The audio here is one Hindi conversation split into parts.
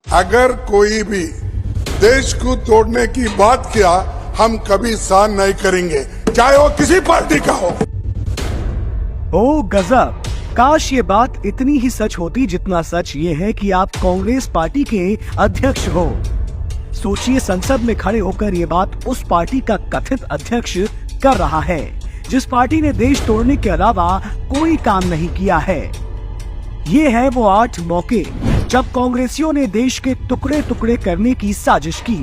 अगर कोई भी देश को तोड़ने की बात किया, हम कभी सहन नहीं करेंगे, चाहे वो किसी पार्टी का हो। ओ गजब, काश ये बात इतनी ही सच होती जितना सच ये है कि आप कांग्रेस पार्टी के अध्यक्ष हो। सोचिए, संसद में खड़े होकर ये बात उस पार्टी का कथित अध्यक्ष कर रहा है जिस पार्टी ने देश तोड़ने के अलावा कोई काम नहीं किया है। ये है वो 8 मौके जब कांग्रेसियों ने देश के टुकड़े टुकड़े करने की साजिश की।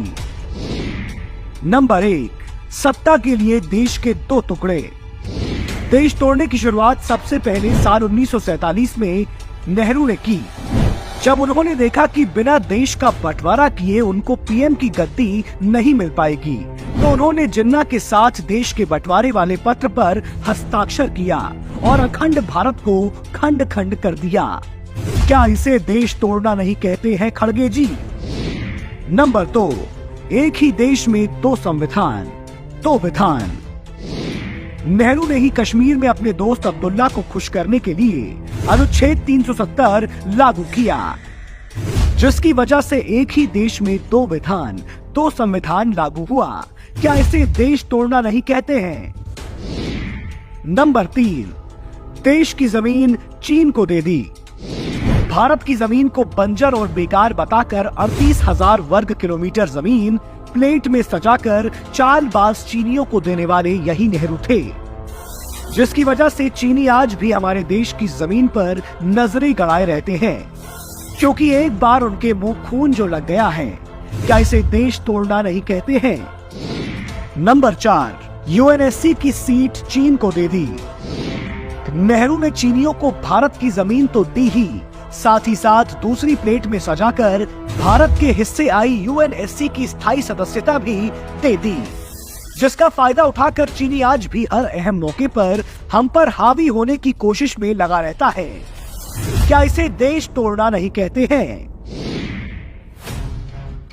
नंबर 1, सत्ता के लिए देश के 2 टुकड़े। देश तोड़ने की शुरुआत सबसे पहले साल 1947 में नेहरू ने की, जब उन्होंने देखा कि बिना देश का बंटवारा किए उनको पीएम की गद्दी नहीं मिल पाएगी, तो उन्होंने जिन्ना के साथ देश के बंटवारे वाले पत्र पर हस्ताक्षर किया और अखंड भारत को खंड खंड कर दिया। क्या इसे देश तोड़ना नहीं कहते हैं खड़गे जी? नंबर 2, एक ही देश में 2 संविधान, 2 विधान। नेहरू ने ही कश्मीर में अपने दोस्त अब्दुल्ला को खुश करने के लिए अनुच्छेद 370 लागू किया, जिसकी वजह से एक ही देश में 2 विधान, 2 संविधान लागू हुआ। क्या इसे देश तोड़ना नहीं कहते हैं? नंबर 3, देश की जमीन चीन को दे दी। भारत की जमीन को बंजर और बेकार बताकर 38,000 वर्ग किलोमीटर जमीन प्लेट में सजाकर चालबाज चीनियों को देने वाले यही नेहरू थे, जिसकी वजह से चीनी आज भी हमारे देश की जमीन पर नजरें गड़ाए रहते हैं, क्योंकि एक बार उनके मुंह खून जो लग गया है। क्या इसे देश तोड़ना नहीं कहते हैं? नंबर 4, यूएनएससी की सीट चीन को दे दी। नेहरू ने चीनियों को भारत की जमीन तो दी ही, साथ ही साथ दूसरी प्लेट में सजाकर भारत के हिस्से आई यूएनएससी की स्थायी सदस्यता भी दे दी, जिसका फायदा उठाकर चीनी आज भी हर अहम मौके पर हम पर हावी होने की कोशिश में लगा रहता है। क्या इसे देश तोड़ना नहीं कहते हैं?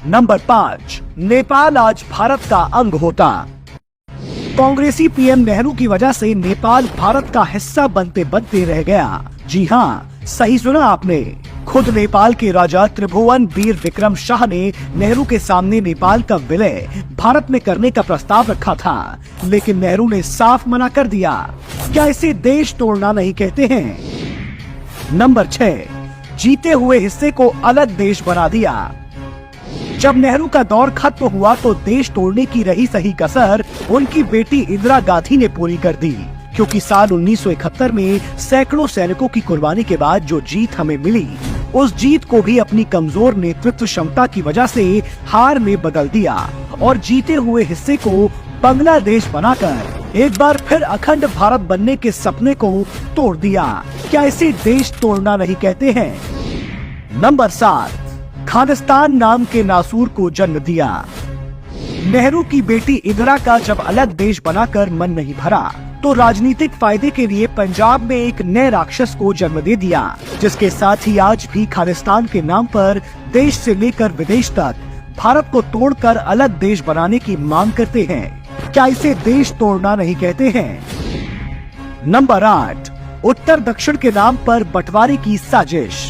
नंबर 5, नेपाल आज भारत का अंग होता। कांग्रेसी पीएम नेहरू की वजह से नेपाल भारत का हिस्सा बनते बनते रह गया। जी हाँ, सही सुना आपने। खुद नेपाल के राजा त्रिभुवन वीर विक्रम शाह ने नेहरू के सामने नेपाल का विलय भारत में करने का प्रस्ताव रखा था, लेकिन नेहरू ने साफ मना कर दिया। क्या इसे देश तोड़ना नहीं कहते हैं? नंबर 6, जीते हुए हिस्से को अलग देश बना दिया। जब नेहरू का दौर खत्म हुआ तो देश तोड़ने की रही सही कसर उनकी बेटी इंदिरा गांधी ने पूरी कर दी, क्योंकि साल 1971 में सैकड़ों सैनिकों की कुर्बानी के बाद जो जीत हमें मिली, उस जीत को भी अपनी कमजोर नेतृत्व क्षमता की वजह से हार में बदल दिया और जीते हुए हिस्से को बांग्लादेश बनाकर एक बार फिर अखंड भारत बनने के सपने को तोड़ दिया। क्या इसे देश तोड़ना नहीं कहते हैं? नंबर 7, खालिस्तान नाम के नासूर को जन्म दिया। नेहरू की बेटी इंदिरा का जब अलग देश बनाकर मन नहीं भरा तो राजनीतिक फायदे के लिए पंजाब में एक नए राक्षस को जन्म दे दिया, जिसके साथ ही आज भी खालिस्तान के नाम पर देश से लेकर विदेश तक भारत को तोड़कर अलग देश बनाने की मांग करते हैं। क्या इसे देश तोड़ना नहीं कहते हैं? नंबर 8, उत्तर दक्षिण के नाम पर बंटवारे की साजिश।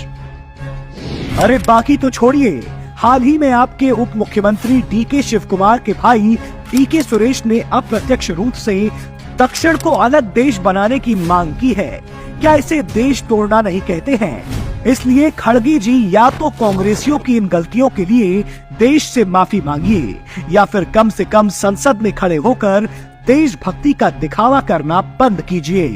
अरे बाकी तो छोड़िए, हाल ही में आपके उप मुख्यमंत्री डीके शिव कुमार के भाई डीके सुरेश ने अप्रत्यक्ष रूप से दक्षिण को अलग देश बनाने की मांग की है। क्या इसे देश तोड़ना नहीं कहते हैं? इसलिए खड़गे जी या तो कांग्रेसियों की इन गलतियों के लिए देश से माफी मांगिए, या फिर कम से कम संसद में खड़े होकर देशभक्ति का दिखावा करना बंद कीजिए।